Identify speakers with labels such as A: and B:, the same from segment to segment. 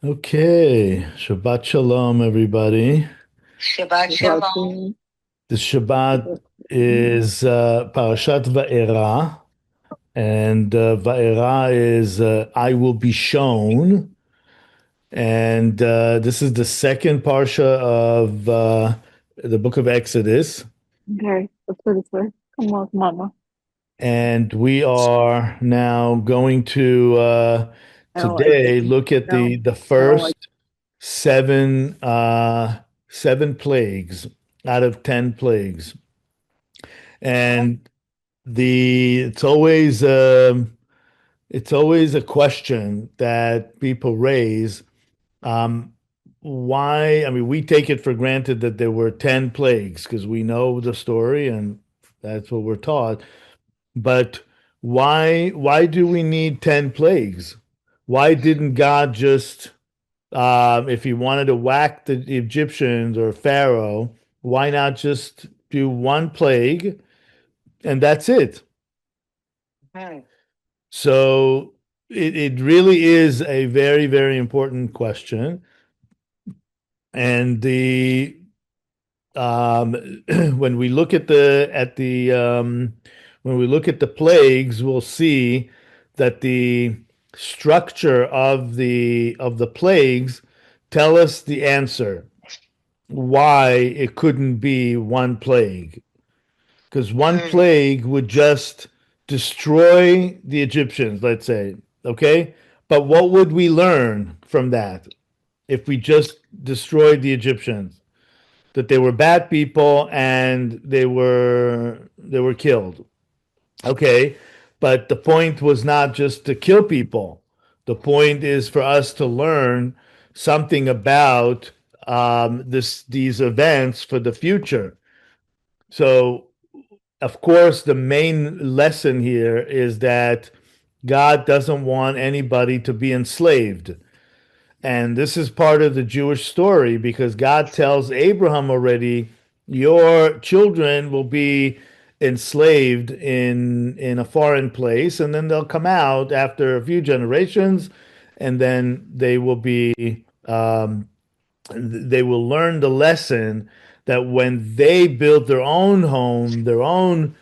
A: Okay, Shabbat Shalom, everybody.
B: Shabbat Shalom.
C: Shabbat
A: The Shabbat is Parashat Va'era, and Va'era is I will be shown, and this is the second parsha of the book of Exodus,
C: Okay, let's put it this way. Come on, mama.
A: and we are now going to
C: I don't like it.
A: today look at
C: No,
A: the
C: I don't like
A: first seven seven plagues out of 10 plagues. And the it's always a question that people raise. Um, why? I mean, we take it for granted that there were 10 plagues because we know the story and that's what we're taught. But why do we need 10 plagues? Why didn't God just if he wanted to whack the Egyptians or Pharaoh, why not just do one plague and that's it?
B: Hmm.
A: So it really is a very, very important question. And the um, when we look at the when we look at the plagues, we'll see that the structure of the plagues tell us the answer why it couldn't be one plague. Because one
B: Hmm.
A: plague would just destroy the Egyptians, let's say. Okay. But what would we learn from that if we just destroyed the Egyptians? That they were bad people and they were killed. Okay. But the point was not just to kill people. The point is for us to learn something about these events for the future. So, of course, the main lesson here is that God doesn't want anybody to be enslaved. And this is part of the Jewish story because God tells Abraham already, your children will be enslaved in a foreign place, and then they'll come out after a few generations, and then they will learn the lesson that when they build their own home, their own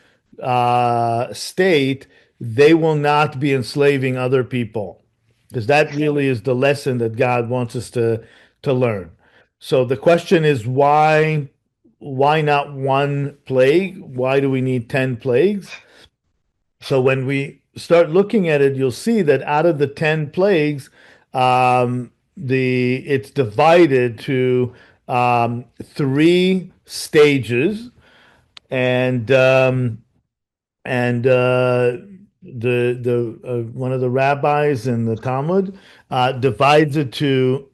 A: state, they will not be enslaving other people. Because that really is the lesson that God wants us to learn. So the question is why not one plague? Why do we need 10 plagues? So when we start looking at it, you'll see that out of the 10 plagues, the it's divided to three stages, and the one of the rabbis in the Talmud divides it to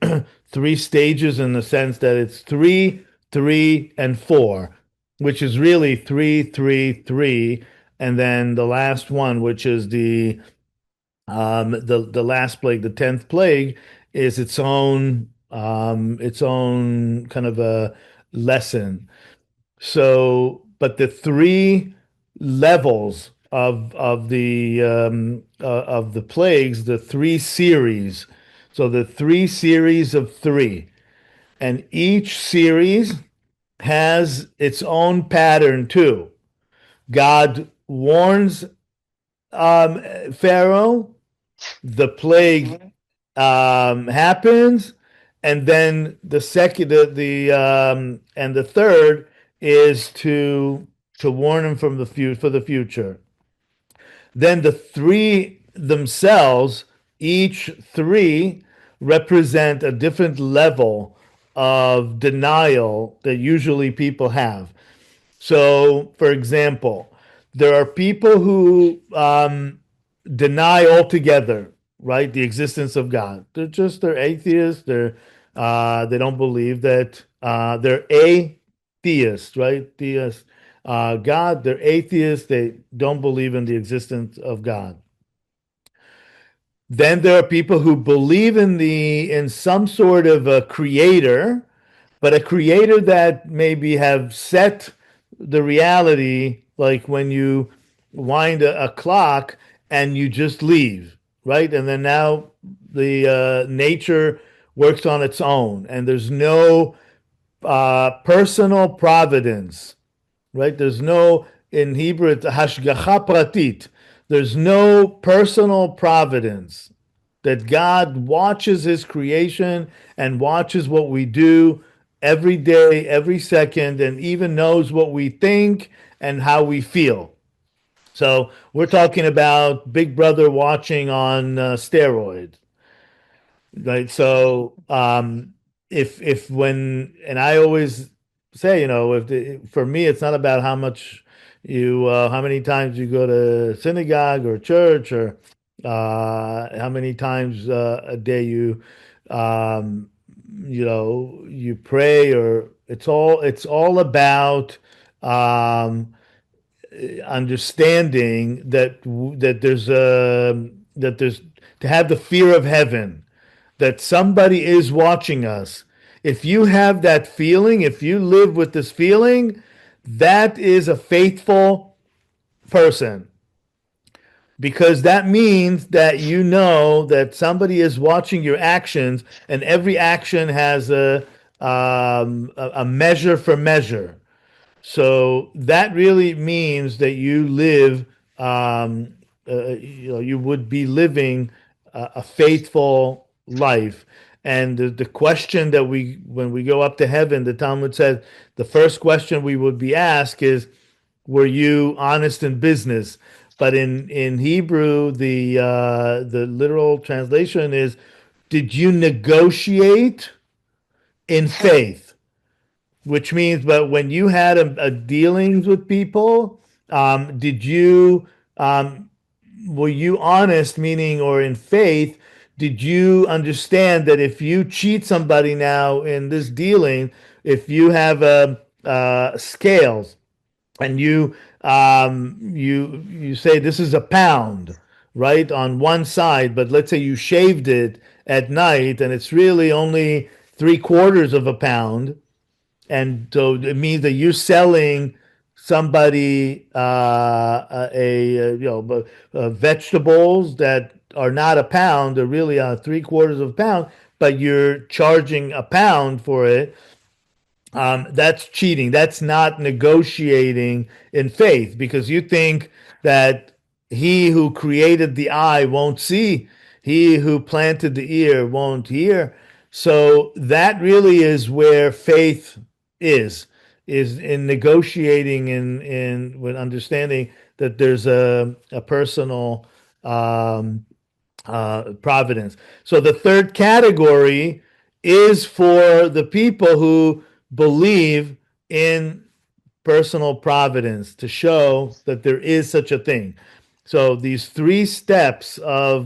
A: three stages in the sense that it's three, three, and four, which is really three, three, three, and then the last one, which is the last plague, the 10th plague, is its own kind of a lesson. So, but the three levels of the plagues, the three series. So the three series of three, and each series has its own pattern too. God warns Pharaoh, the plague
B: Hmm.
A: happens, and then the second, and the third is to warn him from the for the future. Then the three themselves, each three represent a different level of denial that usually people have. So, for example, there are people who deny altogether, right, the existence of God. They're atheists. They don't believe that they're atheists, right? Theists. God, they're atheists. They don't believe in the existence of God. Then there are people who believe in some sort of a creator, but a creator that maybe have set the reality, like when you wind a clock and you just leave, right? And then now the nature works on its own, and there's no personal providence, right? There's no, in Hebrew, it's hashgacha pratit. There's no personal providence that God watches his creation and watches what we do every day, every second, and even knows what we think and how we feel. So we're talking about Big Brother watching on steroids, right? So if when and I always say, for me, it's not about how much how many times you go to synagogue or church, or how many times a day um, you pray, or it's all about um, understanding that there's to have the fear of heaven, that somebody is watching us. If you have that feeling, if you live with this feeling, that is a faithful person, because that means that you know that somebody is watching your actions, and every action has a measure for measure. So that really means that you live, you would be living a faithful life. And the question that when we go up to heaven, the Talmud says the first question we would be asked is, were you honest in business? But in Hebrew, the literal translation is, did you negotiate in faith? Which means, but when you had a dealings with people, did you were you honest, meaning, or in faith? Did you understand that if you cheat somebody now in this dealing, if you have scales, and you say this is a pound, right, on one side, but let's say you shaved it at night and it's really only three-quarters of a pound, and so it means that you're selling somebody vegetables that are not a pound, they're really three-quarters of a pound, but you're charging a pound for it. That's cheating. That's not negotiating in faith, because you think that he who created the eye won't see, he who planted the ear won't hear. So that really is where faith is in negotiating, in with understanding that there's a personal providence. So the third category is for the people who believe in personal providence, to show that there is such a thing. So these three steps um,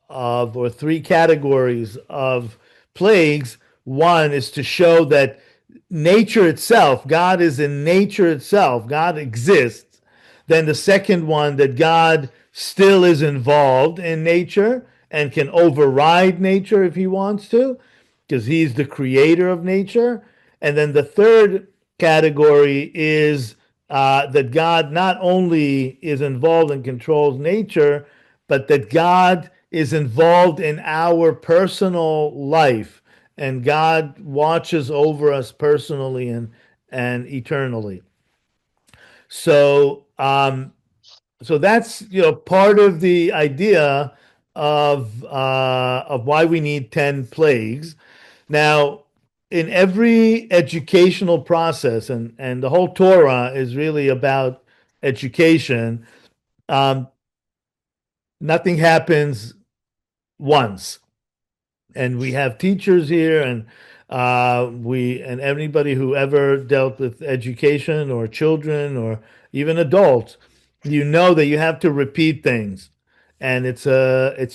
A: or three categories of plagues. One is to show that nature itself, God is in nature itself, God exists. Then the second one, that God still is involved in nature and can override nature if he wants to, because he's the creator of nature. And then the third category is that God not only is involved and controls nature, but that God is involved in our personal life, and God watches over us personally and eternally. So, so that's part of the idea of why we need 10 plagues. Now, in every educational process, and the whole Torah is really about education, um, nothing happens once. And we have teachers here, and we and anybody who ever dealt with education or children or even adults, you know that you have to repeat things, and it's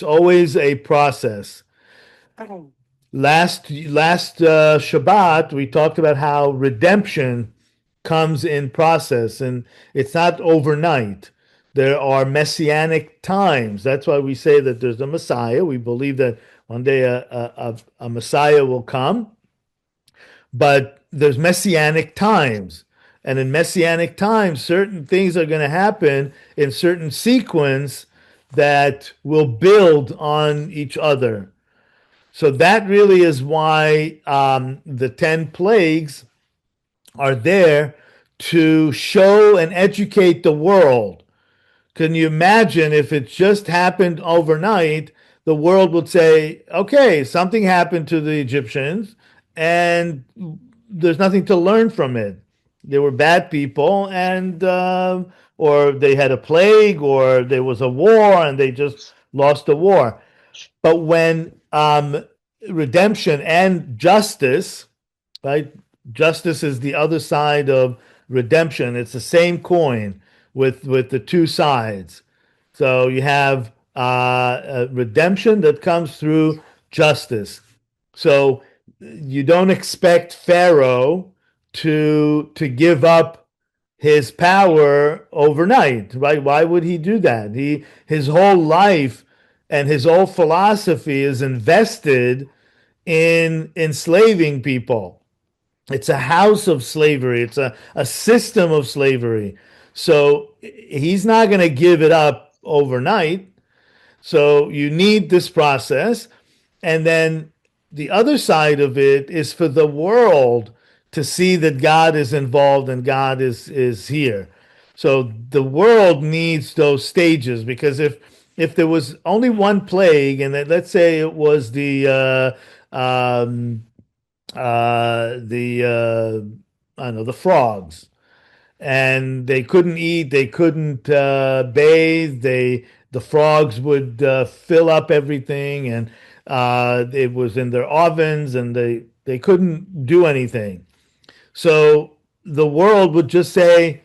A: always a process. Last Shabbat, we talked about how redemption comes in process, and it's not overnight. There are messianic times. That's why we say that there's a Messiah. We believe that one day a Messiah will come, but there's messianic times. And in messianic times, certain things are going to happen in certain sequence that will build on each other. So that really is why the 10 plagues are there to show and educate the world. Can you imagine if it just happened overnight? The world would say, okay, something happened to the Egyptians, and there's nothing to learn from it. They were bad people, and or they had a plague, or there was a war, and they just lost the war. But when redemption and justice, right? Justice is the other side of redemption. It's the same coin with the two sides. So you have redemption that comes through justice. So you don't expect Pharaoh to give up his power overnight, right? Why would he do that? His whole life and his whole philosophy is invested in enslaving people. It's a house of slavery. It's a system of slavery. So he's not going to give it up overnight. So you need this process. And then the other side of it is for the world to see that God is involved and God is here. So the world needs those stages, because if there was only one plague, and let's say it was I don't know, the frogs, and they couldn't eat, they couldn't bathe. The frogs would fill up everything, and it was in their ovens, and they couldn't do anything. So the world would just say,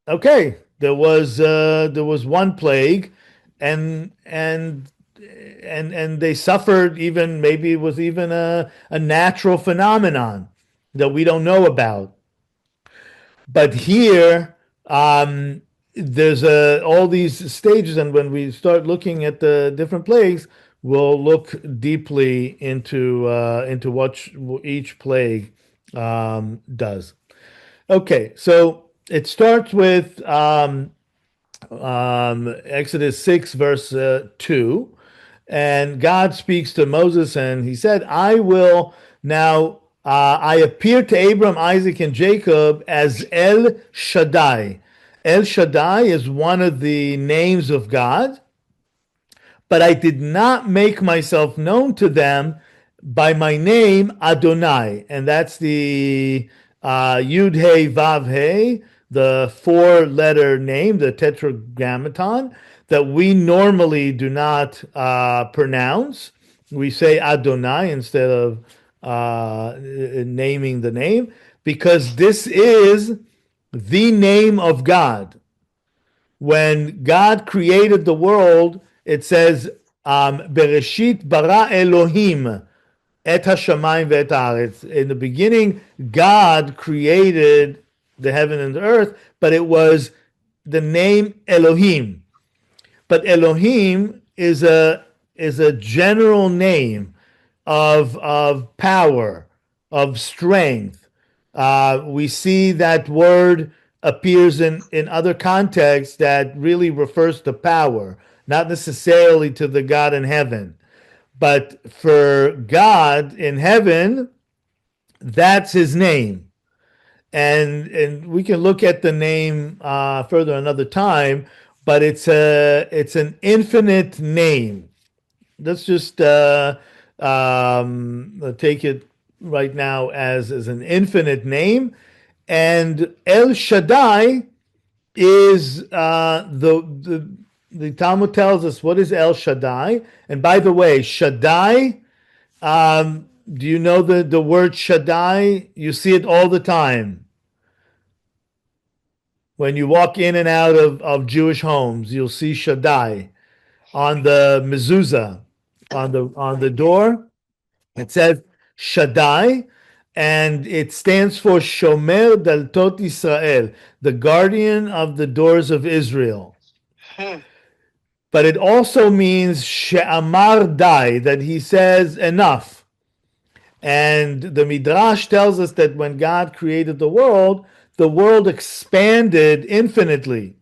A: okay, there was one plague, and and they suffered. Even maybe it was even a natural phenomenon that we don't know about. But here, there's all these stages, and when we start looking at the different plagues, we'll look deeply into what each plague does. Okay, so it starts with Exodus 6, verse 2. And God speaks to Moses, and he said, I will now, I appeared to Abram, Isaac, and Jacob as El Shaddai. El Shaddai is one of the names of God, but I did not make myself known to them by my name Adonai, and that's the Yud Hey Vav Hey, the four-letter name, the Tetragrammaton, that we normally do not pronounce. We say Adonai instead of naming the name, because this is the name of God. When God created the world, it says, Bereshit bara Elohim et hashamayim ve'et haaretz. In the beginning, God created the heaven and the earth, but it was the name Elohim. But Elohim is a general name of power, of strength. We see that word appears in other contexts that really refers to power, not necessarily to the God in heaven. But for God in heaven, that's his name. And we can look at the name further another time, but it's an infinite name. Let's just take it right now as an infinite name. And El Shaddai is the Talmud tells us what is El Shaddai. And by the way, Shaddai, do you know the word Shaddai? You see it all the time. When you walk in and out of Jewish homes, you'll see Shaddai on the mezuzah, on the door. It says Shaddai, and it stands for Shomer Daltot Israel, the guardian of the doors of Israel. But it also means She'amar Dai, that he says enough. And the Midrash tells us that when God created the world expanded infinitely.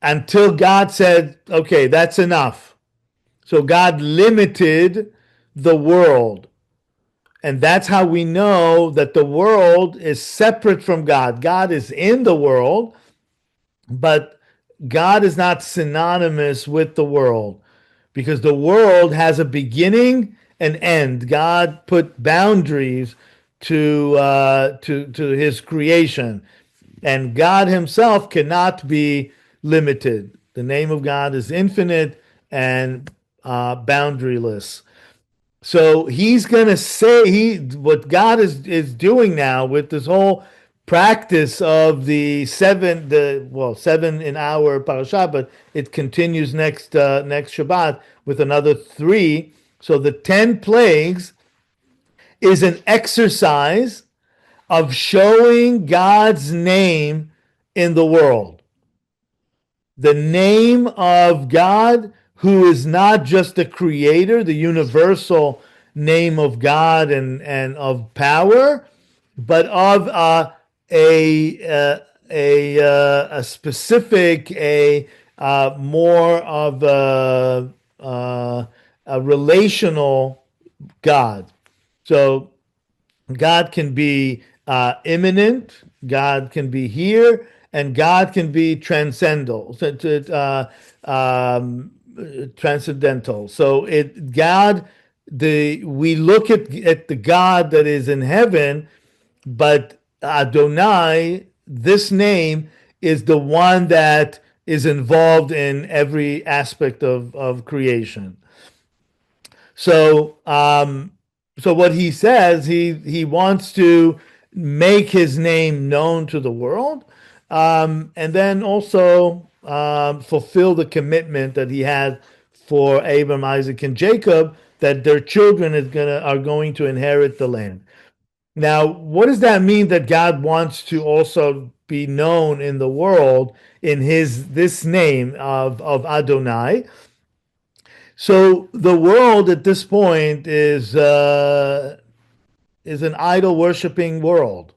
A: until God said, okay, that's enough. So God limited the world. And that's how we know that the world is separate from God. God is in the world, but God is not synonymous with the world because the world has a beginning and end. God put boundaries to His creation, and God Himself cannot be limited. The name of God is infinite and boundaryless. So he's gonna say what God is doing now with this whole practice of the seven in our parasha, but it continues next Shabbat with another three. So the 10 plagues is an exercise of showing God's name in the world, the name of God, who is not just the creator, the universal name of God and of power, but of a specific, more of a relational God. So God can be imminent, God can be here, and God can be transcendental. Transcendental. So it God the we look at the God that is in heaven, but Adonai, this name, is the one that is involved in every aspect of creation. So, so what he says, he wants to make his name known to the world, and then also fulfill the commitment that he had for Abraham, Isaac, and Jacob, that their children are going to inherit the land. Now, what does that mean that God wants to also be known in the world in his this name of Adonai? So the world at this point is an idol worshiping world.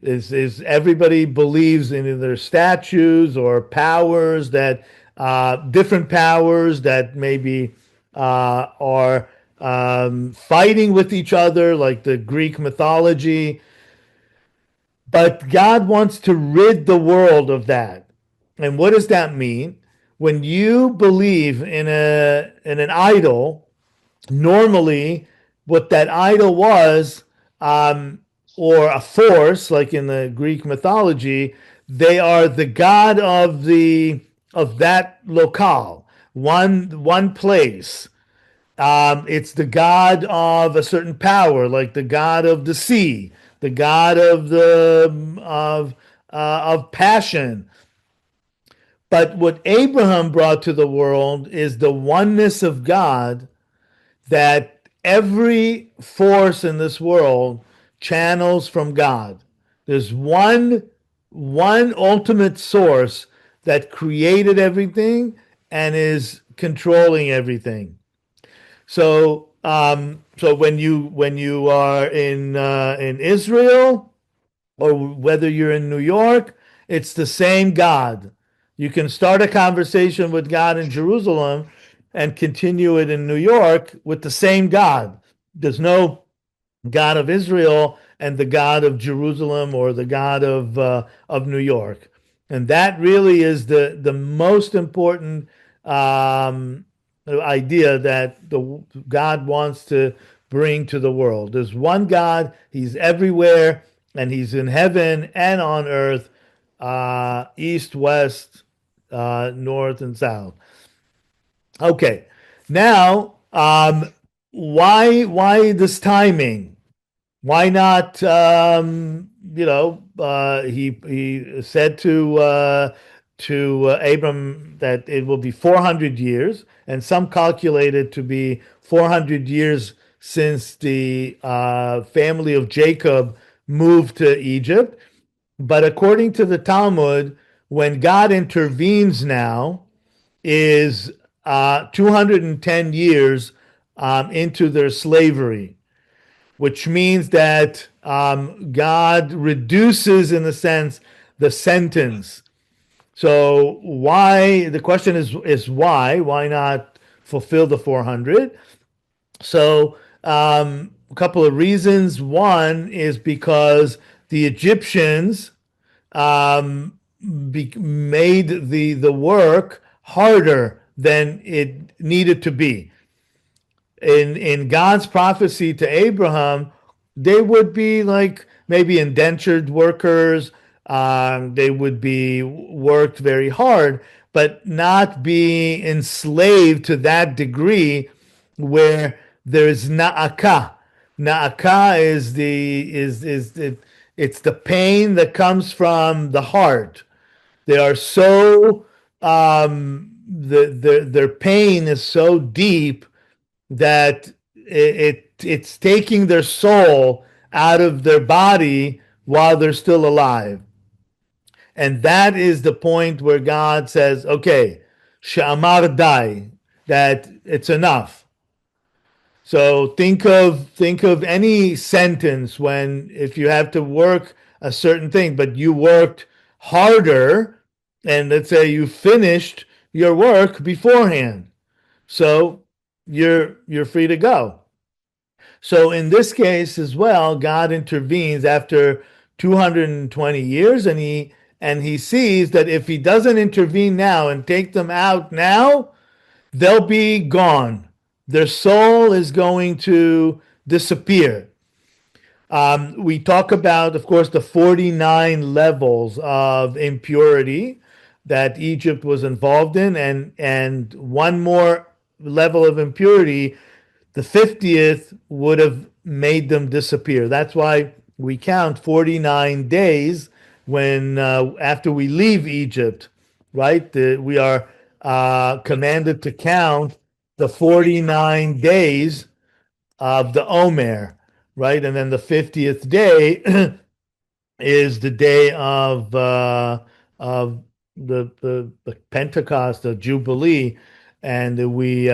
A: Is everybody believes in either statues or powers that different powers that maybe are fighting with each other, like the Greek mythology. But God wants to rid the world of that. And what does that mean? When you believe in an idol, normally what that idol was, or a force, like in the Greek mythology, they are the god of that locale, one place. It's the god of a certain power, like the god of the sea, the god of passion. But what Abraham brought to the world is the oneness of God, that every force in this world channels from God. There's one ultimate source that created everything and is controlling everything. So when you are in Israel, or whether you're in New York, it's the same God. You can start a conversation with God in Jerusalem and continue it in New York with the same God. There's no God of Israel and the God of Jerusalem or the God of New York. And that really is the most important idea that the God wants to bring to the world. There's one God, he's everywhere, and he's in heaven and on earth, east, west, north, and south. Okay, now, why this timing? Why not? He said to Abram that it will be 400 years, and some calculate it to be 400 years since the family of Jacob moved to Egypt. But according to the Talmud, when God intervenes now, is 210 years into their slavery, which means that God reduces, in a sense, the sentence. So why? The question is why? Why not fulfill the 400? So a couple of reasons. One is because the Egyptians um, made the work harder than it needed to be. In God's prophecy to Abraham, they would be like maybe indentured workers. They would be worked very hard, but not be enslaved to that degree where there's na'aka. Na'aka it's the pain that comes from the heart. They are so their pain is so deep that it's taking their soul out of their body while they're still alive. And that is the point where God says, okay, Sha'amar dai, that it's enough. So think of any sentence when if you have to work a certain thing, but you worked harder, and let's say you finished your work beforehand. So you're free to go. So in this case as well, God intervenes after 220 years, and he sees that if he doesn't intervene now and take them out now, they'll be gone. Their soul is going to disappear. We talk about, of course, the 49 levels of impurity that Egypt was involved in, and one more level of impurity, the 50th, would have made them disappear. That's why we count 49 days when after we leave Egypt, right? We are commanded to count the 49 days of the Omer, right? And then the 50th day is the day of the Pentecost, the Jubilee, and we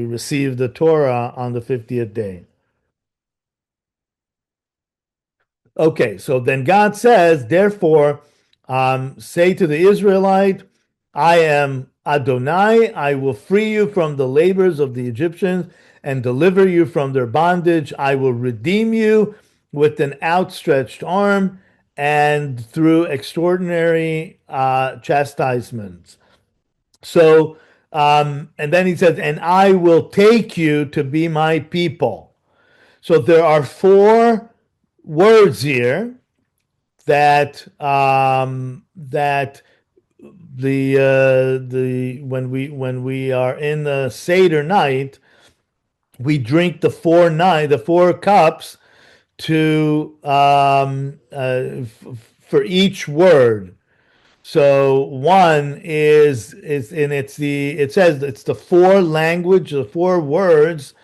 A: receive the Torah on the 50th day. Okay, so then God says, therefore, say to the Israelite, I am Adonai, I will free you from the labors of the Egyptians and deliver you from their bondage. I will redeem you with an outstretched arm and through extraordinary chastisements. So, and then he says, and I will take you to be my people. So there are four words here that the when we are in the Seder night, we drink the four cups to for each word. So one is and it says it's the four language, the four words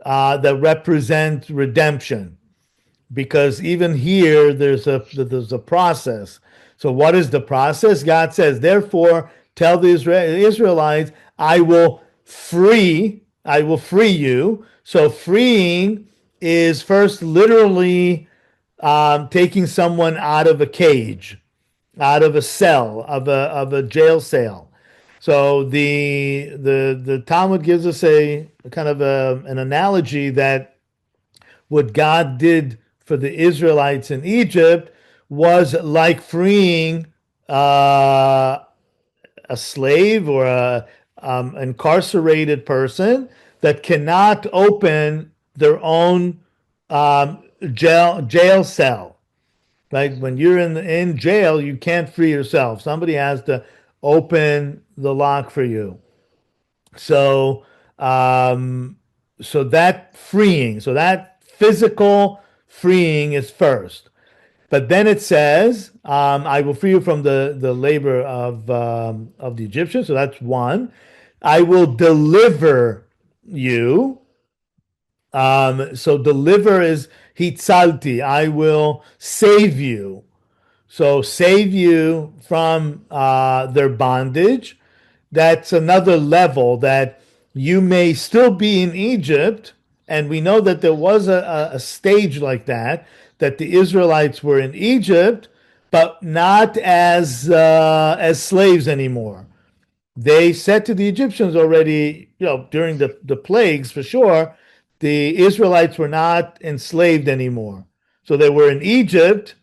A: that represent redemption, because even here there's a process. So what is the process? God says, therefore, tell the Israelites, I will free you. So freeing is first literally taking someone out of a cage, out of a cell, of a jail cell. So the Talmud gives us a kind of an analogy that what God did for the Israelites in Egypt was like freeing a slave or a incarcerated person that cannot open their own jail cell. Right? When you're in jail, you can't free yourself. Somebody has to open the lock for you. So, um, so that freeing, so that physical freeing is first. But then it says, "I will free you from the labor of the Egyptians." So that's one. I will deliver you. So deliver is hitzalti. I will save you. So save you from their bondage. That's another level that you may still be in Egypt. And we know that there was a stage like that the Israelites were in Egypt, but not as slaves anymore. They said to the Egyptians already, during the plagues for sure, the Israelites were not enslaved anymore. So they were in Egypt,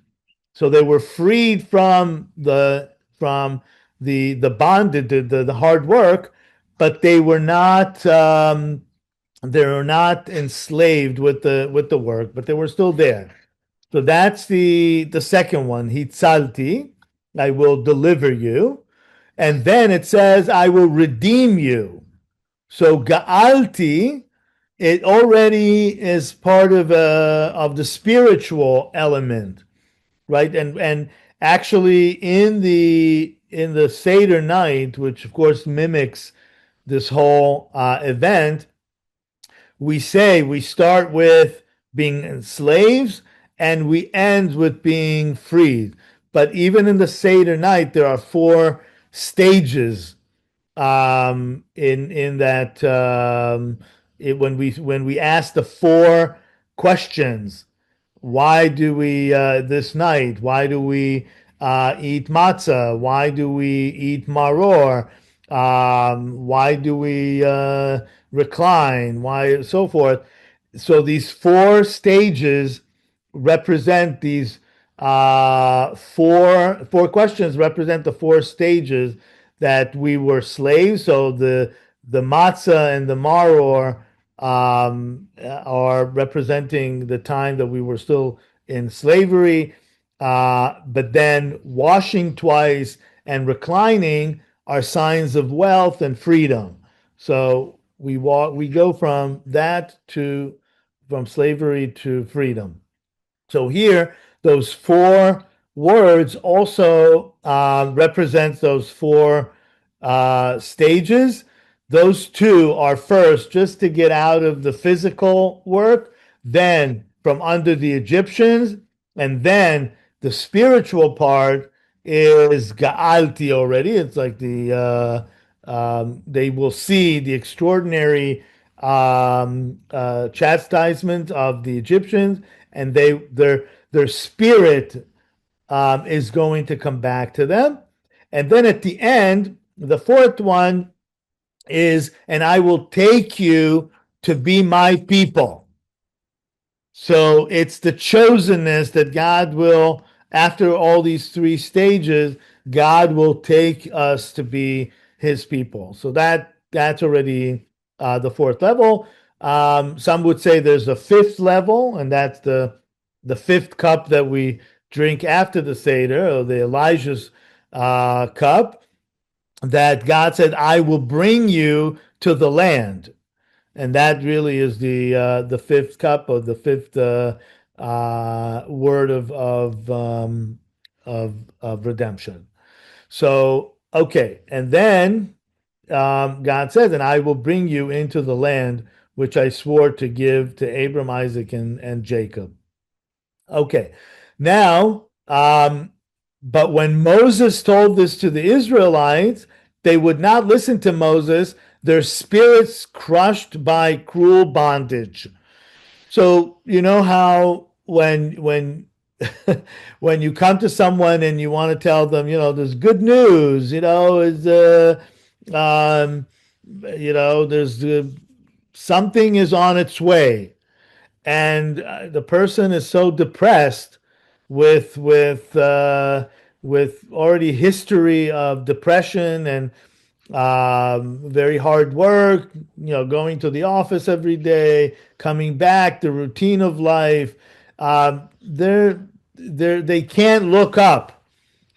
A: so they were freed from the bondage, the hard work, but they were not enslaved with the work, but they were still there. So that's the second one. Hitzalti, I will deliver you. And then it says, I will redeem you. So Ga'alti, it already is part of the spiritual element, right? And actually in the Seder night, which of course mimics this whole event, we start with being slaves and we end with being freed. But even in the Seder night, there are four stages in that when we ask the four questions. Why do we this night? Why do we eat matzah? Why do we eat maror? Why do we recline? Why so forth? So these four stages represent these four questions represent the four stages that we were slaves. So the matzah and the maror are representing the time that we were still in slavery. But then washing twice and reclining are signs of wealth and freedom. So we go from slavery to freedom. So here, those four words also represent those four stages. Those two are first just to get out of the physical work, then from under the Egyptians, and then the spiritual part is Ga'alti already. It's like they will see the extraordinary chastisement of the Egyptians, and their spirit is going to come back to them. And then at the end, the fourth one is, and I will take you to be my people. So it's the chosenness that God will, after all these three stages, God will take us to be his people. So that's already the fourth level. Some would say there's a fifth level, and that's the fifth cup that we drink after the Seder, or the Elijah's cup, that God said, I will bring you to the land. And that really is the fifth cup, or the fifth word of redemption. So okay, and then God says, "And I will bring you into the land which I swore to give to Abram, Isaac, and Jacob." Okay, now, but when Moses told this to the Israelites, they would not listen to Moses. Their spirits crushed by cruel bondage. So you know how when you come to someone and you want to tell them, there's good news, is um, there's something is on its way, and the person is so depressed with already history of depression and very hard work, going to the office every day, coming back, the routine of life. They can't look up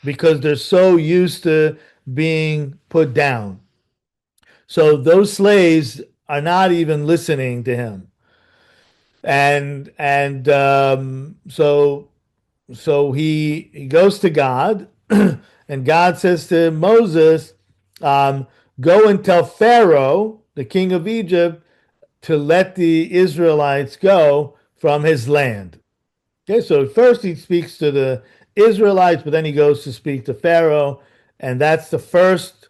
A: because they're so used to being put down. So those slaves are not even listening to him, and so he goes to God, and God says to Moses, "Go and tell Pharaoh, the king of Egypt, to let the Israelites go from his land." Okay, so first he speaks to the Israelites, but then he goes to speak to Pharaoh, and that's the first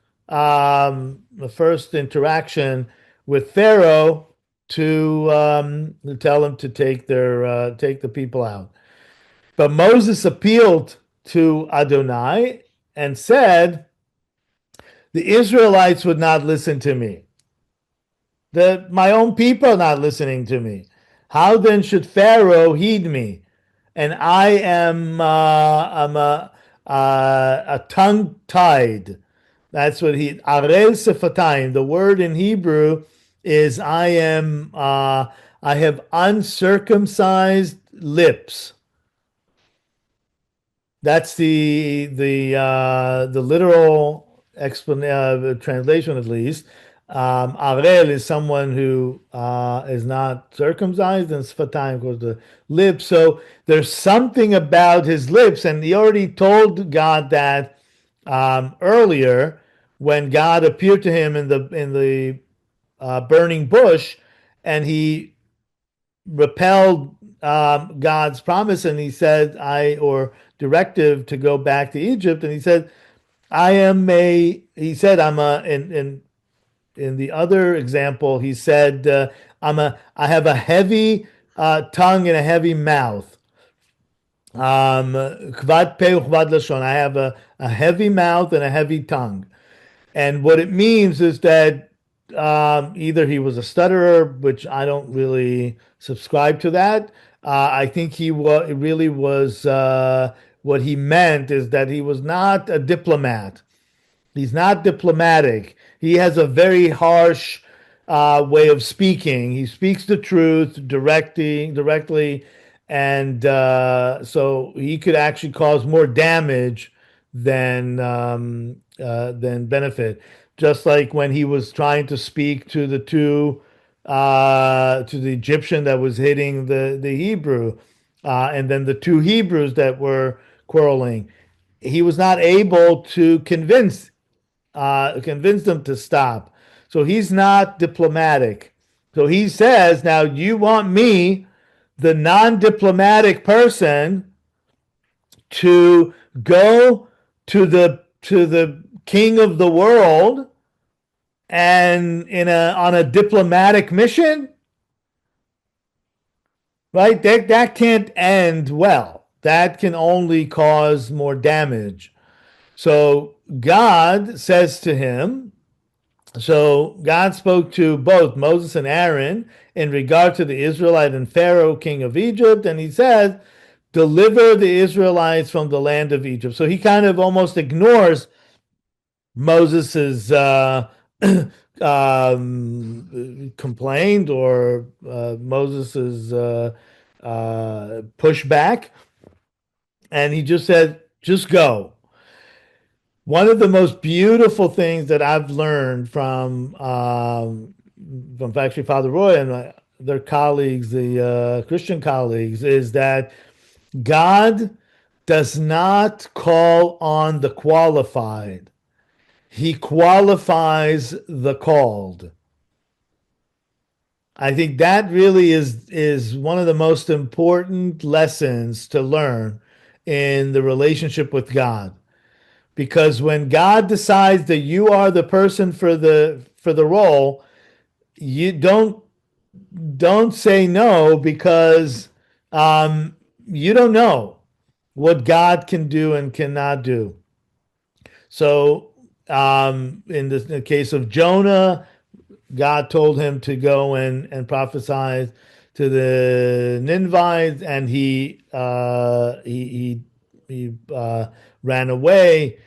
A: interaction with Pharaoh to tell him to take the people out. But Moses appealed to Adonai and said, the Israelites would not listen to me. My own people are not listening to me. How then should Pharaoh heed me? And I am I'm a tongue tied. That's what he arel sefatayim. The word in Hebrew is I have uncircumcised lips. That's the literal translation, at least. Arel is someone who is not circumcised, and sfatayim goes the lips. So there's something about his lips, and he already told God that earlier when God appeared to him in the burning bush, and he repelled God's promise, and he said, or directive to go back to Egypt, and he said, he said, in the other example, he said, I have a heavy tongue and a heavy mouth. Kvad pe ukvad lashon. I have a heavy mouth and a heavy tongue. And what it means is that either he was a stutterer, which I don't really subscribe to that. I think really was what he meant is that he was not a diplomat. He's not diplomatic. He has a very harsh way of speaking. He speaks the truth directly, and so he could actually cause more damage than benefit. Just like when he was trying to speak to the Egyptian that was hitting the Hebrew, and then the two Hebrews that were quarreling. He was not able to convince them to stop. So he's not diplomatic. So he says, now you want me, the non-diplomatic person, to go to the king of the world and on a diplomatic mission? Right? That can't end well. That can only cause more damage. So God says to him, so God spoke to both Moses and Aaron in regard to the Israelite and Pharaoh, king of Egypt, and he said, deliver the Israelites from the land of Egypt. So he kind of almost ignores Moses's complaint or Moses's pushback, and he just said, just go. One of the most beautiful things that I've learned from actually Father Roy and their colleagues, the Christian colleagues, is that God does not call on the qualified. He qualifies the called. I think that really is one of the most important lessons to learn in the relationship with God. Because when God decides that you are the person for the role, you don't say no, because you don't know what God can do and cannot do. So in the case of Jonah, God told him to go and prophesy to the Ninevites, and he ran away.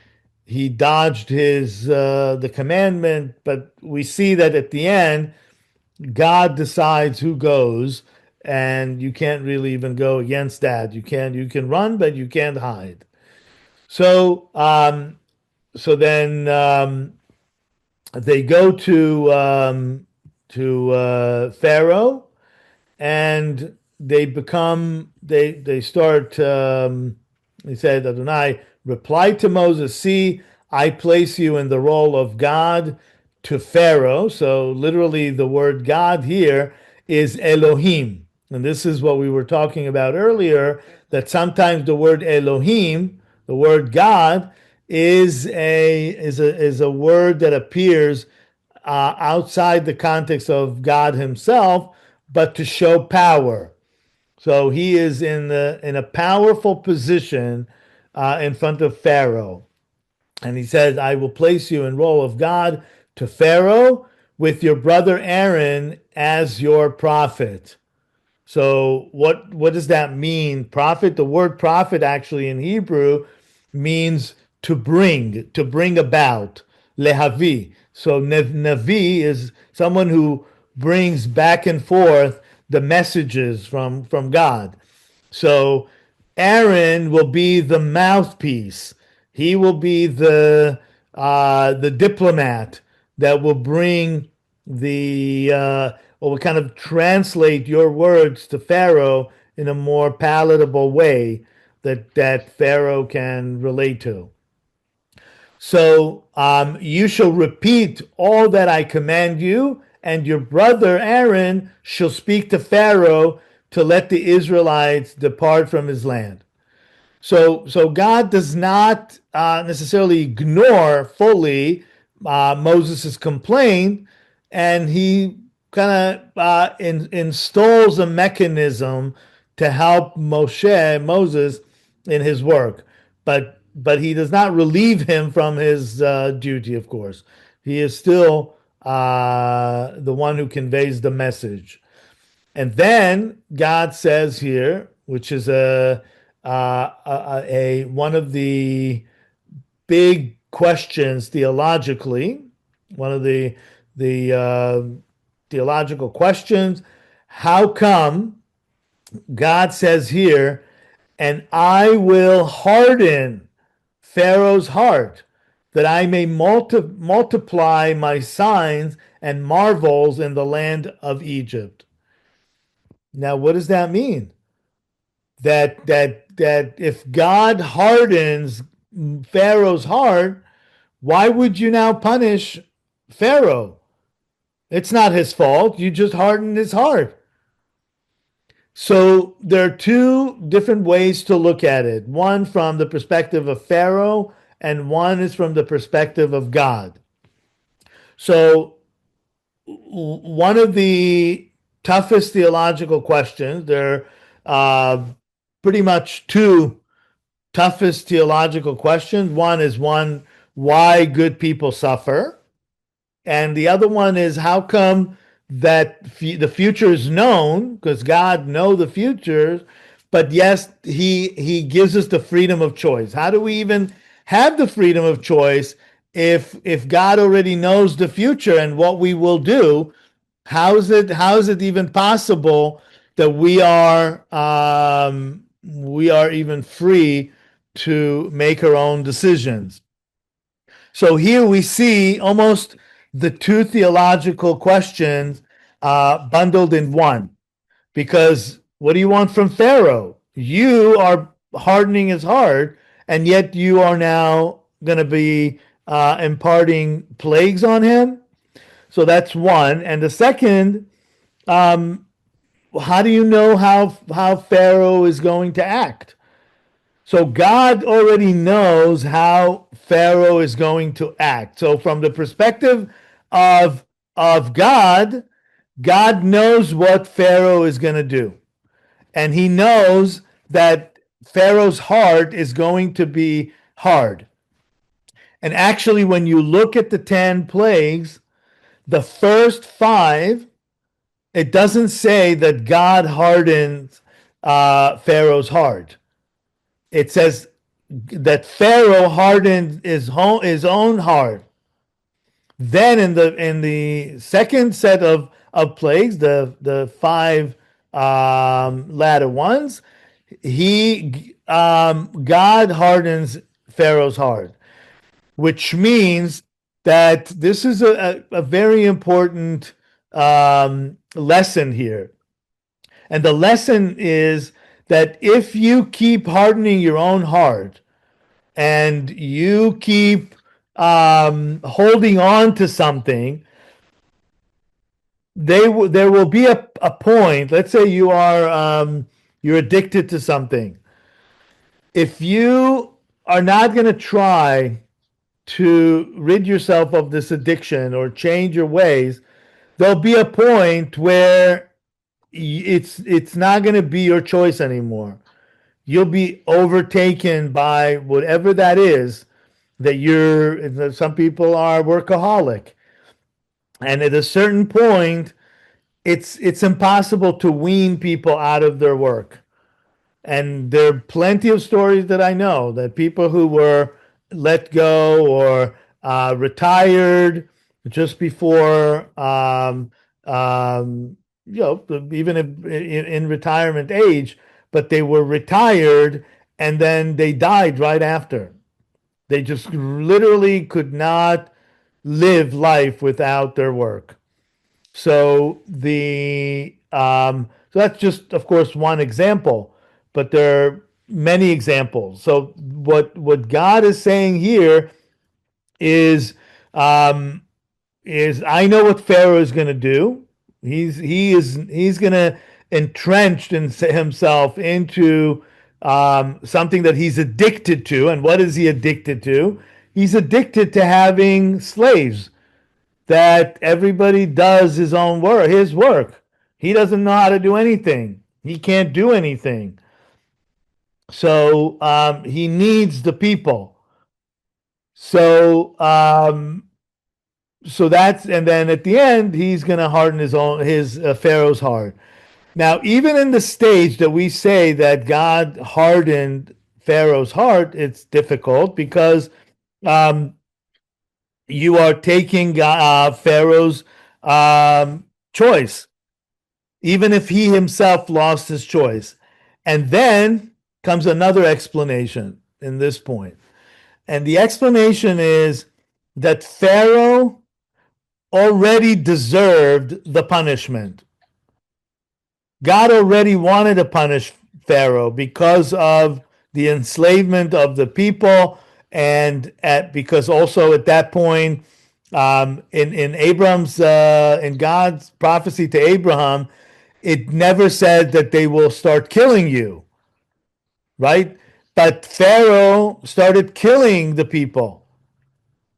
A: He dodged the commandment, but we see that at the end, God decides who goes, and you can't really even go against that. You can run, but you can't hide. So then they go to Pharaoh, and they start. He said, Adonai replied to Moses, see, I place you in the role of God to Pharaoh. So literally the word God here is Elohim. And this is what we were talking about earlier, that sometimes the word Elohim, the word God, is a word that appears outside the context of God himself, but to show power. So he is in a powerful position in front of Pharaoh. And he says, I will place you in role of God to Pharaoh with your brother Aaron as your prophet. So what does that mean? Prophet, the word prophet actually in Hebrew means to bring about, lehavi. So navi is someone who brings back and forth the messages from God. So Aaron will be the mouthpiece. He will be the diplomat that will bring or will kind of translate your words to Pharaoh in a more palatable way that Pharaoh can relate to. So you shall repeat all that I command you, and your brother Aaron shall speak to Pharaoh to let the Israelites depart from his land. So God does not necessarily ignore fully Moses' complaint, and he kind of installs a mechanism to help Moses, in his work. But he does not relieve him from his duty, of course. He is still the one who conveys the message. And then God says here, which is one of the big questions theologically, one of the theological questions. How come God says here, and I will harden Pharaoh's heart, that I may multiply my signs and marvels in the land of Egypt? Now, what does that mean? That if God hardens Pharaoh's heart, why would you now punish Pharaoh? It's not his fault. You just hardened his heart. So there are two different ways to look at it. One from the perspective of Pharaoh, and one is from the perspective of God. So one of the toughest theological questions, there are pretty much two toughest theological questions. One is why good people suffer, and the other one is how come that the future is known, because God knows the future, but yes, he gives us the freedom of choice. How do we even have the freedom of choice if God already knows the future and what we will do? How is it even possible that we are even free to make our own decisions? So here we see almost the two theological questions bundled in one. Because what do you want from Pharaoh? You are hardening his heart, and yet you are now going to be imparting plagues on him. So that's one. And the second, how do you know how Pharaoh is going to act? So God already knows how Pharaoh is going to act. So from the perspective of God, God knows what Pharaoh is going to do. And he knows that Pharaoh's heart is going to be hard. And actually, when you look at the 10 plagues, the first 5, it doesn't say that God hardens Pharaoh's heart. It says that Pharaoh hardened his own heart. Then in the second set of plagues, the 5 latter ones, God hardens Pharaoh's heart, which means that this is a very important lesson here. And the lesson is that if you keep hardening your own heart and you keep holding on to something, there will be a point. Let's say you're addicted to something. If you are not going to try to rid yourself of this addiction or change your ways, there'll be a point where it's not going to be your choice anymore. you'll be overtaken by whatever that is that you're. Some people are workaholic, and at a certain point, it's impossible to wean people out of their work. And there are plenty of stories that I know that people who were let go or retired just before, um, even in retirement age, but they were retired and then they died right after. They just literally could not live life without their work. So that's just, of course, one example, but there are many examples. So what God is saying here is um, I know what Pharaoh is going to do. He's going to entrench himself into something that he's addicted to. And what is he addicted to? He's addicted to having slaves that everybody does his work. He doesn't know how to do anything. He can't do anything. So he needs the people. So that's, and then at the end he's going to harden his Pharaoh's heart. Now, even in the stage that we say that God hardened Pharaoh's heart, it's difficult because um, you are taking Pharaoh's choice, even if he himself lost his choice. And then comes another explanation in this point. And the explanation is that Pharaoh already deserved the punishment. God already wanted to punish Pharaoh because of the enslavement of the people, and because also at that point, in God's prophecy to Abraham, it never said that they will start killing you, right? But Pharaoh started killing the people.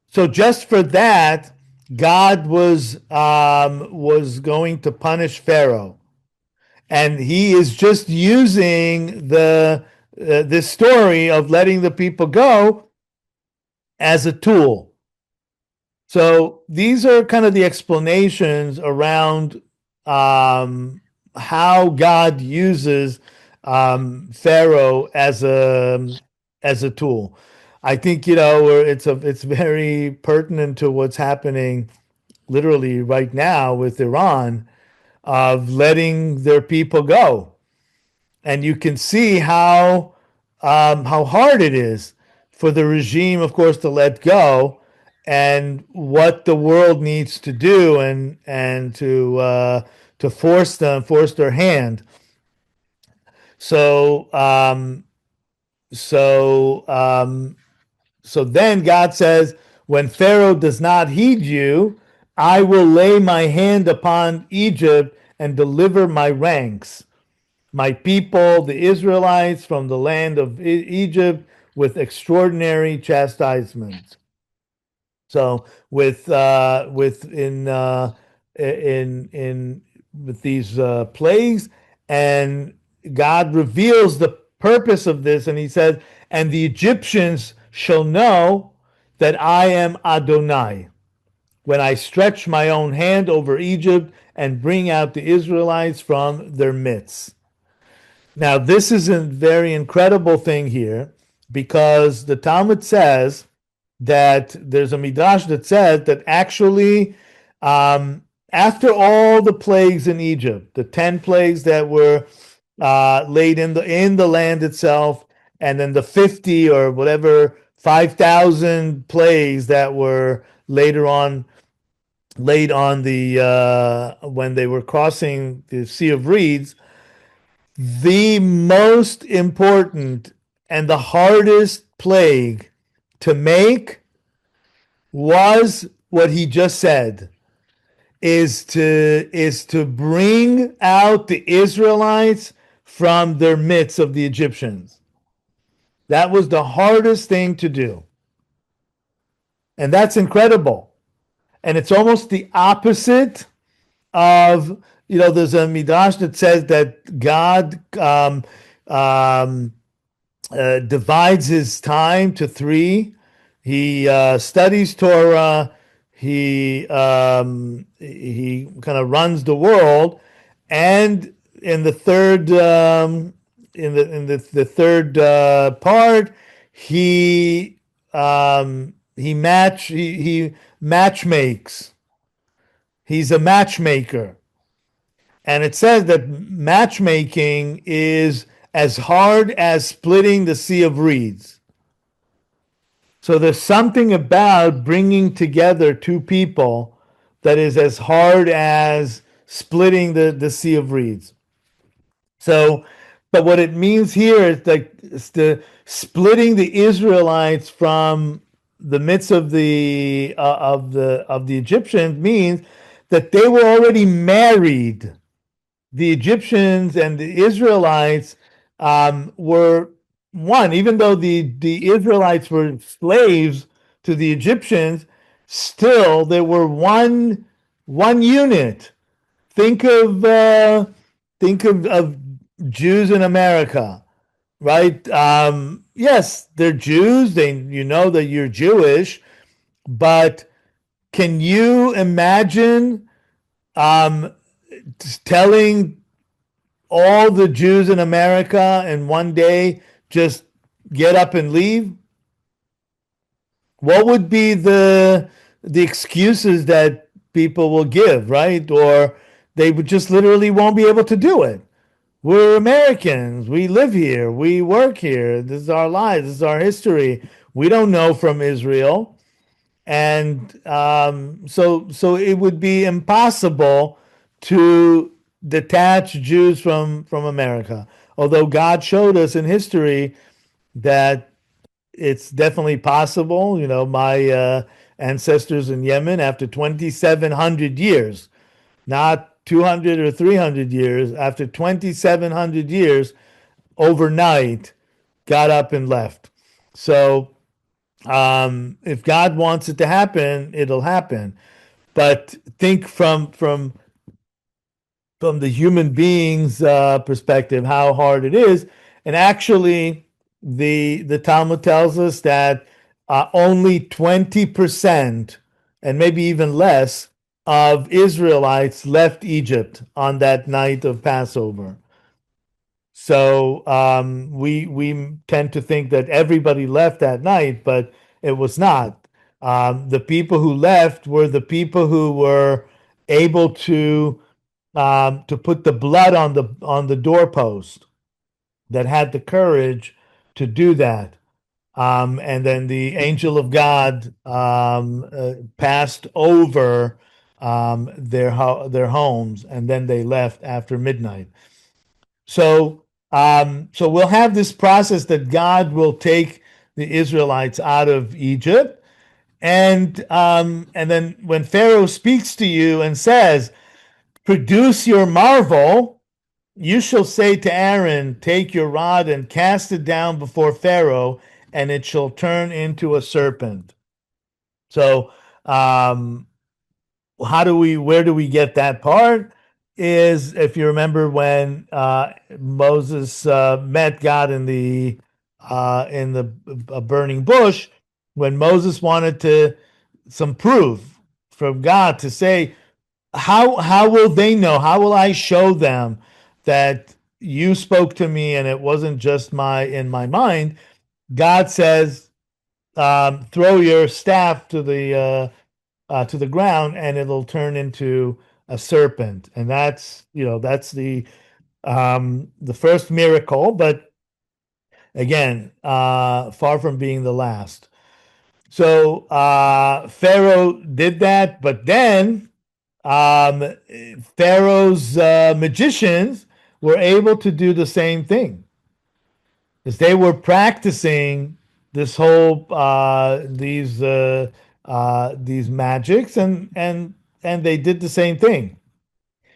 A: So just for that, God was going to punish Pharaoh, and he is just using this story of letting the people go as a tool. So these are kind of the explanations around how God uses Pharaoh as a tool. I think it's very pertinent to what's happening literally right now with Iran, of letting their people go, and you can see how hard it is for the regime, of course, to let go, and what the world needs to do, and to force their hand. So so so then God says, when Pharaoh does not heed you, I will lay my hand upon Egypt and deliver my ranks, my people, the Israelites, from the land of Egypt with extraordinary chastisement. So with these plagues, and God reveals the purpose of this, and He says, "And the Egyptians shall know that I am Adonai, when I stretch my own hand over Egypt and bring out the Israelites from their midst." Now, this is a very incredible thing here, because the Talmud says that there's a midrash that says that actually, after all the plagues in Egypt, the 10 plagues that were laid in the land itself, and then the 50 or whatever 5,000 plagues that were later on laid on the when they were crossing the Sea of Reeds, the most important and the hardest plague to make was what he just said, is to bring out the Israelites from their midst of the Egyptians. That was the hardest thing to do. And that's incredible. And it's almost the opposite of, there's a midrash that says that God divides his time to three. He studies Torah. He kind of runs the world, and in the third the third part, he match makes. He's a matchmaker. And it says that matchmaking is as hard as splitting the sea of reeds. So there's something about bringing together two people that is as hard as splitting the sea of reeds. So, but what it means here is like it's the splitting the Israelites from the midst of the Egyptians means that they were already married. The Egyptians and the Israelites were one, even though the Israelites were slaves to the Egyptians, still they were one unit. Think of Jews in America, right? Yes, they're Jews. You know that you're Jewish, but can you imagine um, telling all the Jews in America in one day just get up and leave? What would be the excuses that people will give, right? Or they would just literally won't be able to do it. We're Americans. We live here. We work here. This is our lives. This is our history. We don't know from Israel, and so it would be impossible to detach Jews from America. Although God showed us in history that it's definitely possible. You know, my ancestors in Yemen, after 2,700 years, not 200 or 300 years, after 2,700 years, overnight, got up and left. So if God wants it to happen, it'll happen. But think from the human being's perspective, how hard it is. And actually, the Talmud tells us that only 20% and maybe even less of Israelites left Egypt on that night of Passover. So we tend to think that everybody left that night, but it was not. The people who left were the people who were able to put the blood on the doorpost, that had the courage to do that. And then the angel of God passed over their homes, and then they left after midnight. So we'll have this process that God will take the Israelites out of Egypt, and then when Pharaoh speaks to you and says, "Produce your marvel," you shall say to Aaron, "Take your rod and cast it down before Pharaoh, and it shall turn into a serpent." So, where do we get that part? Is, if you remember when Moses met God in the burning bush, when Moses wanted some proof from God to say, how will they know? How will I show them that you spoke to me and it wasn't just in my mind? God says, throw your staff to the ground and it'll turn into a serpent. And that's the first miracle, but again, far from being the last. So Pharaoh did that, but then um, Pharaoh's magicians were able to do the same thing, because they were practicing this whole these magics, and they did the same thing.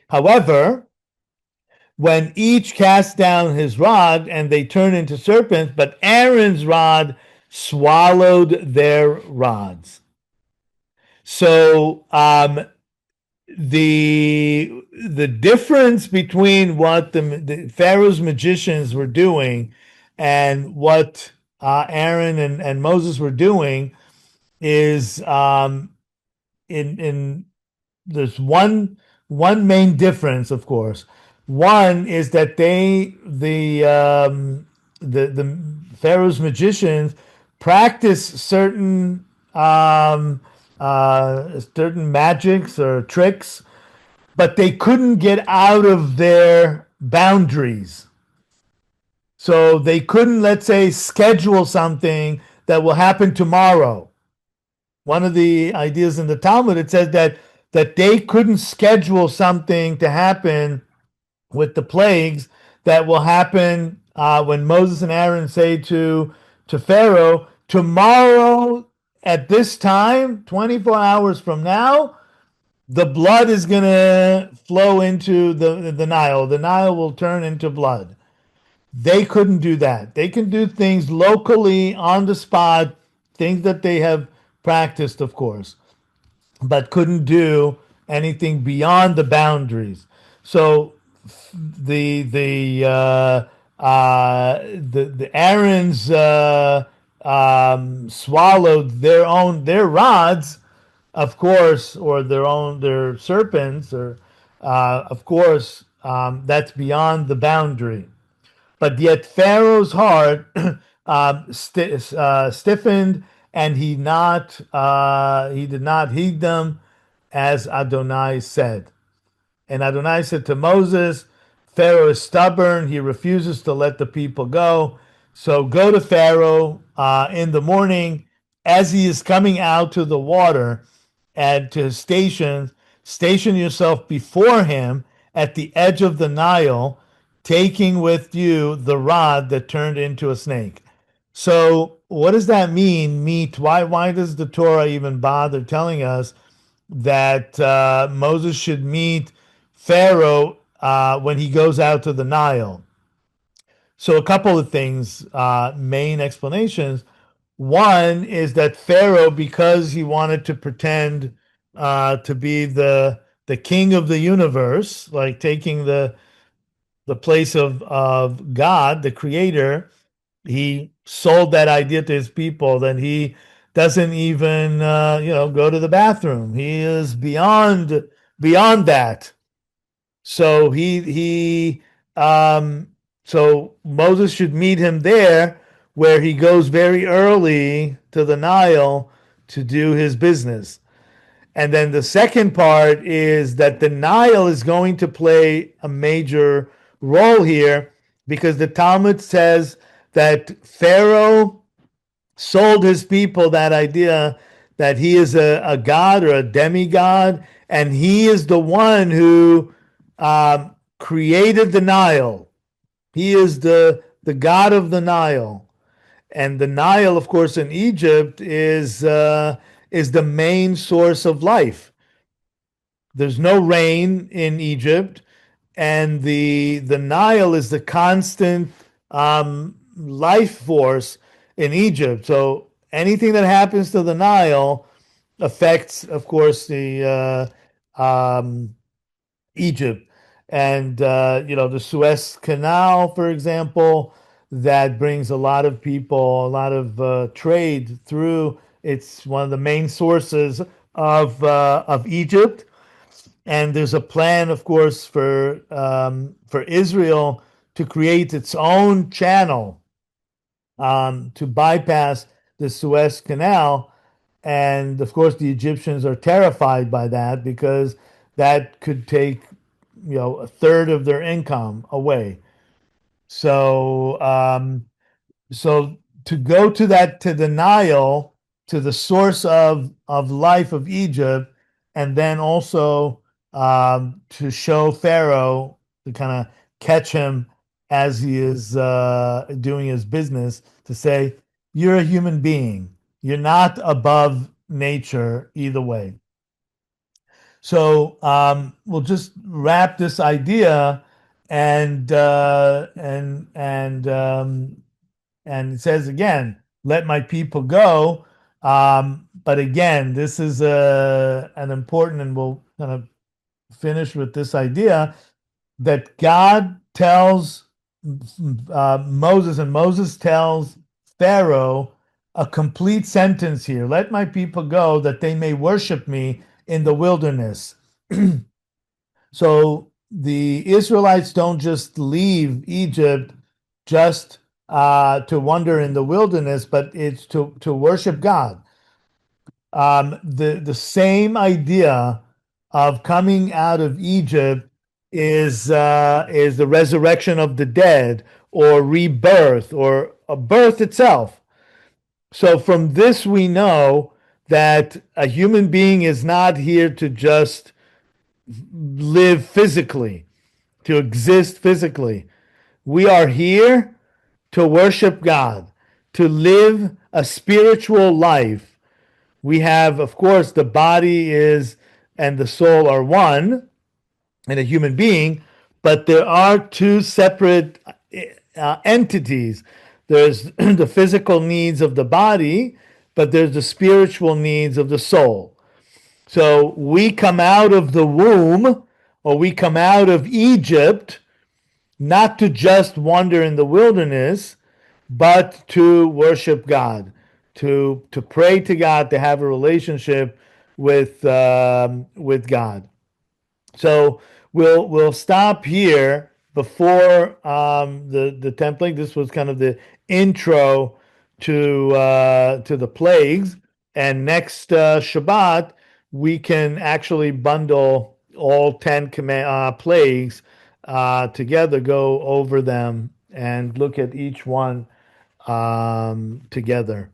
A: However, when each cast down his rod and they turned into serpents, but Aaron's rod swallowed their rods. So the difference between what the Pharaoh's magicians were doing And what Aaron and Moses were doing is in there's one main difference, of course. One is that the Pharaoh's magicians practice certain magics or tricks, but they couldn't get out of their boundaries. So they couldn't, let's say, schedule something that will happen tomorrow. One of the ideas in the Talmud, it says that they couldn't schedule something to happen with the plagues that will happen when Moses and Aaron say to Pharaoh, tomorrow at this time, 24 hours from now, the blood is going to flow into the Nile. The Nile will turn into blood. They couldn't do that. They can do things locally on the spot, things that they have practiced, of course, but couldn't do anything beyond the boundaries. So the Aarons swallowed their rods, of course, or their serpents, or of course, that's beyond the boundary. But yet Pharaoh's heart stiffened, and he did not heed them, as Adonai said. And Adonai said to Moses, Pharaoh is stubborn; he refuses to let the people go. So go to Pharaoh in the morning as he is coming out to the water and to his station. Station yourself before him at the edge of the Nile, taking with you the rod that turned into a snake. So, what does that mean? Meet? Why does the Torah even bother telling us that Moses should meet Pharaoh when he goes out to the Nile? So, a couple of things, main explanations. One is that Pharaoh, because he wanted to pretend to be the king of the universe, like taking the place of God, the creator, he sold that idea to his people. Then he doesn't even go to the bathroom. He is beyond that. So he so Moses should meet him there, where he goes very early to the Nile to do his business. And then the second part is that the Nile is going to play a major role here, because the Talmud says that Pharaoh sold his people that idea that he is a god or a demigod, and he is the one who created the Nile. He is the god of the Nile. And the Nile, of course, in Egypt is the main source of life. There's no rain in Egypt, and the Nile is the constant life force in Egypt. So anything that happens to the Nile affects, of course, the Egypt. And the Suez Canal, for example, that brings a lot of people, a lot of trade through. It's one of the main sources of Egypt. And there's a plan, of course, for Israel to create its own channel to bypass the Suez Canal. And of course, the Egyptians are terrified by that, because that could take a third of their income away. So so to go to the Nile, to the source of life of Egypt, and then also to show Pharaoh, to kind of catch him as he is doing his business, to say, you're a human being, you're not above nature either way. So we'll just wrap this idea, and and it says again, "Let my people go." But again, this is an important, and we'll kind of finish with this idea that God tells Moses, and Moses tells Pharaoh a complete sentence here. Let my people go that they may worship me in the wilderness. So the Israelites don't just leave Egypt just to wander in the wilderness, but it's to worship God. The same idea of coming out of Egypt is the resurrection of the dead, or rebirth, or a birth itself. So from this we know that a human being is not here to just live physically, to exist physically. We are here to worship God, to live a spiritual life. We have, of course, the body is and the soul are one in a human being, but there are two separate entities. There's the physical needs of the body, but there's the spiritual needs of the soul. So we come out of the womb, or we come out of Egypt, not to just wander in the wilderness, but to worship God, to pray to God, to have a relationship with God. So we'll stop here before the templing. This was kind of the intro to the plagues, and next Shabbat we can actually bundle all 10 plagues together, go over them, and look at each one together.